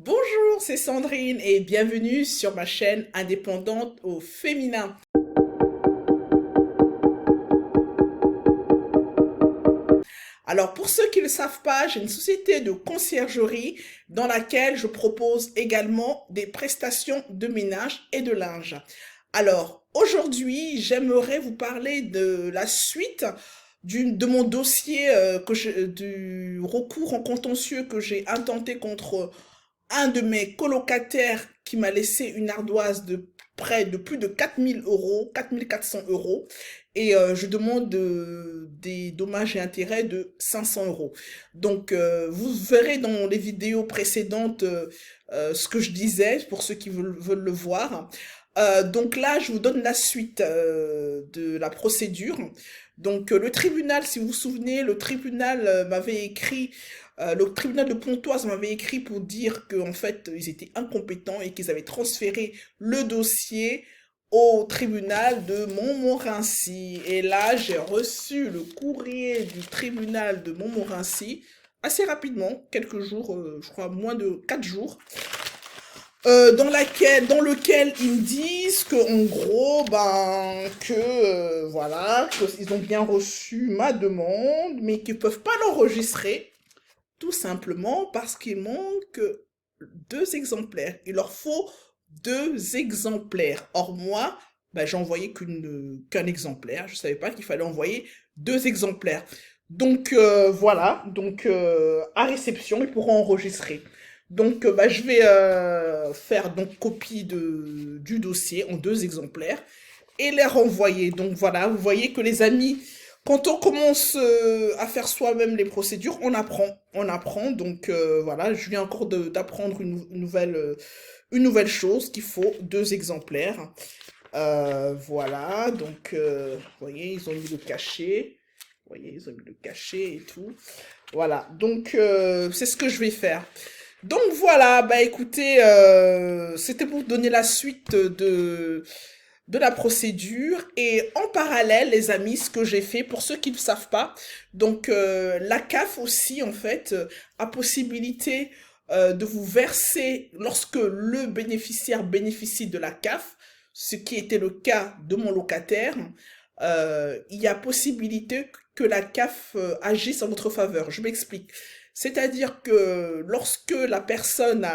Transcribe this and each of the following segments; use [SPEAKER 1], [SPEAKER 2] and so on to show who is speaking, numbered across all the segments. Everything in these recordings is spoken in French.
[SPEAKER 1] Bonjour, c'est Sandrine et bienvenue sur ma chaîne indépendante au féminin. Alors pour ceux qui ne le savent pas, j'ai une société de conciergerie dans laquelle je propose également des prestations de ménage et de linge. Alors aujourd'hui, j'aimerais vous parler de la suite de mon dossier du recours en contentieux que j'ai intenté contre un de mes colocataires qui m'a laissé une ardoise de près de plus de 4 000 euros, 4 400 euros, et je demande des dommages et intérêts de 500 euros. Donc, vous verrez dans les vidéos précédentes ce que je disais, pour ceux qui veulent le voir. Donc là, je vous donne la suite de la procédure. Donc, le tribunal, si vous vous souvenez, le tribunal m'avait écrit le tribunal de Pontoise m'avait écrit pour dire qu'en fait, ils étaient incompétents et qu'ils avaient transféré le dossier au tribunal de Montmorency. Et là, j'ai reçu le courrier du tribunal de Montmorency assez rapidement, quelques jours, je crois moins de 4 jours, dans lequel ils me disent que en gros, voilà, qu'ils ont bien reçu ma demande, mais qu'ils peuvent pas l'enregistrer tout simplement parce qu'il manque 2 exemplaires. Il leur faut 2 exemplaires. Or, moi, j'ai envoyé qu'un exemplaire. Je ne savais pas qu'il fallait envoyer 2 exemplaires. Donc, voilà. Donc, à réception, ils pourront enregistrer. Donc, je vais faire donc copie du dossier en 2 exemplaires et les renvoyer. Donc, voilà, vous voyez que les amis, quand on commence à faire soi-même les procédures, on apprend, on apprend. Donc voilà, je viens encore d'apprendre une nouvelle chose qu'il faut 2 exemplaires. Voilà, donc vous voyez, ils ont mis le cachet. Vous voyez, ils ont mis le cachet et tout. Voilà, donc c'est ce que je vais faire. Donc voilà, écoutez, c'était pour vous donner la suite de la procédure et en parallèle les amis ce que j'ai fait pour ceux qui ne savent pas donc la CAF aussi en fait a possibilité de vous verser lorsque le bénéficiaire bénéficie de la CAF, ce qui était le cas de mon locataire. Il y a possibilité que la CAF agisse en votre faveur. Je m'explique, c'est-à-dire que lorsque la personne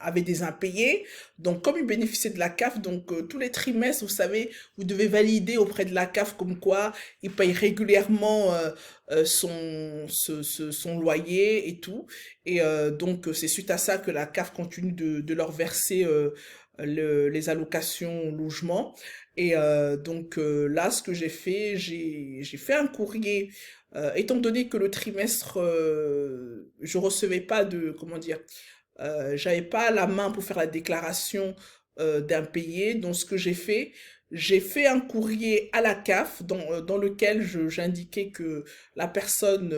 [SPEAKER 1] avait des impayés. Donc, comme il bénéficiait de la CAF, donc tous les trimestres, vous savez, vous devez valider auprès de la CAF comme quoi il paye régulièrement son loyer et tout. Et donc, c'est suite à ça que la CAF continue de leur verser les allocations logement. Et donc là, ce que j'ai fait, j'ai fait un courrier. Étant donné que le trimestre, je recevais pas de, comment dire, j'avais pas la main pour faire la déclaration d'impayé. Donc, ce que j'ai fait un courrier à la CAF dans lequel j'indiquais que la personne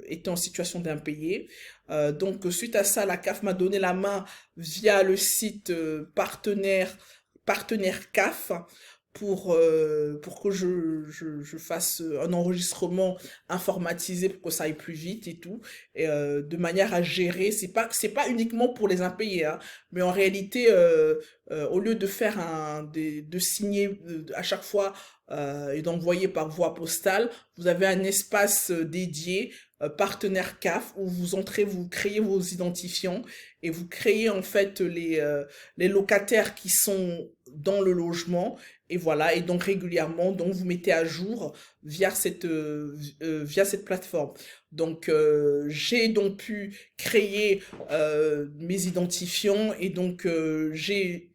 [SPEAKER 1] était en situation d'impayé. Donc, suite à ça, la CAF m'a donné la main via le site partenaire CAF pour que je fasse un enregistrement informatisé pour que ça aille plus vite et tout, et de manière à gérer. C'est pas uniquement pour les impayés, hein, mais en réalité, au lieu de faire de signer à chaque fois et d'envoyer par voie postale, vous avez un espace dédié. Partenaire CAF où vous entrez, vous créez vos identifiants et vous créez en fait les locataires qui sont dans le logement. Et voilà, et donc régulièrement, donc vous mettez à jour via cette plateforme. Donc j'ai donc pu créer mes identifiants et donc j'ai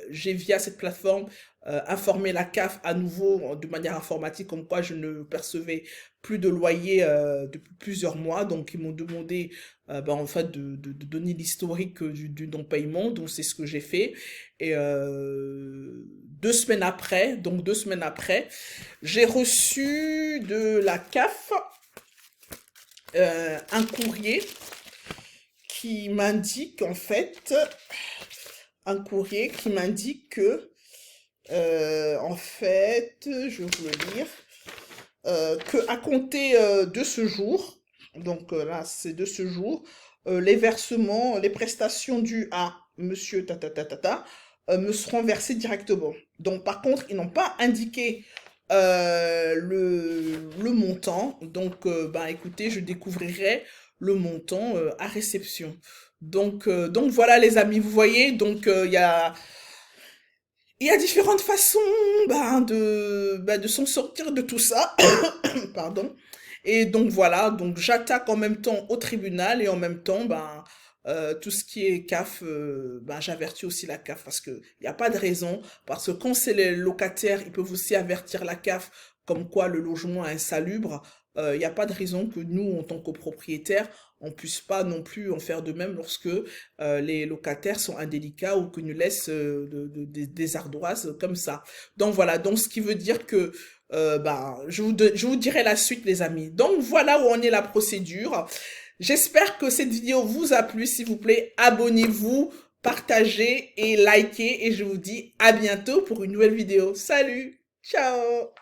[SPEAKER 1] via cette plateforme informé la CAF à nouveau de manière informatique comme quoi je ne percevais plus de loyer depuis plusieurs mois. Donc ils m'ont demandé en fait de donner l'historique du non-paiement. Donc c'est ce que j'ai fait. Et 2 semaines après, donc 2 semaines après, j'ai reçu de la CAF un courrier qui m'indique en fait, un courrier qui m'indique que, en fait, je vais vous le lire, que à compter de ce jour, Donc là, c'est de ce jour. Les versements, les prestations dues à monsieur tata me seront versées directement. Donc par contre, ils n'ont pas indiqué le montant. Donc bah écoutez, je découvrirai le montant à réception. Donc voilà les amis, vous voyez, donc il y a différentes façons de s'en sortir de tout ça. Pardon. Et donc voilà, donc j'attaque en même temps au tribunal et en même temps, tout ce qui est CAF, j'avertis aussi la CAF parce que il n'y a pas de raison, parce que quand c'est les locataires, ils peuvent aussi avertir la CAF comme quoi le logement est insalubre. Il n'y a pas de raison que nous, en tant que propriétaires, on puisse pas non plus en faire de même lorsque les locataires sont indélicats ou que nous laissent des ardoises comme ça. Donc voilà, donc ce qui veut dire que je vous dirai la suite, les amis. Donc, voilà où en est la procédure. J'espère que cette vidéo vous a plu. S'il vous plaît, abonnez-vous, partagez et likez. Et je vous dis à bientôt pour une nouvelle vidéo. Salut, ciao!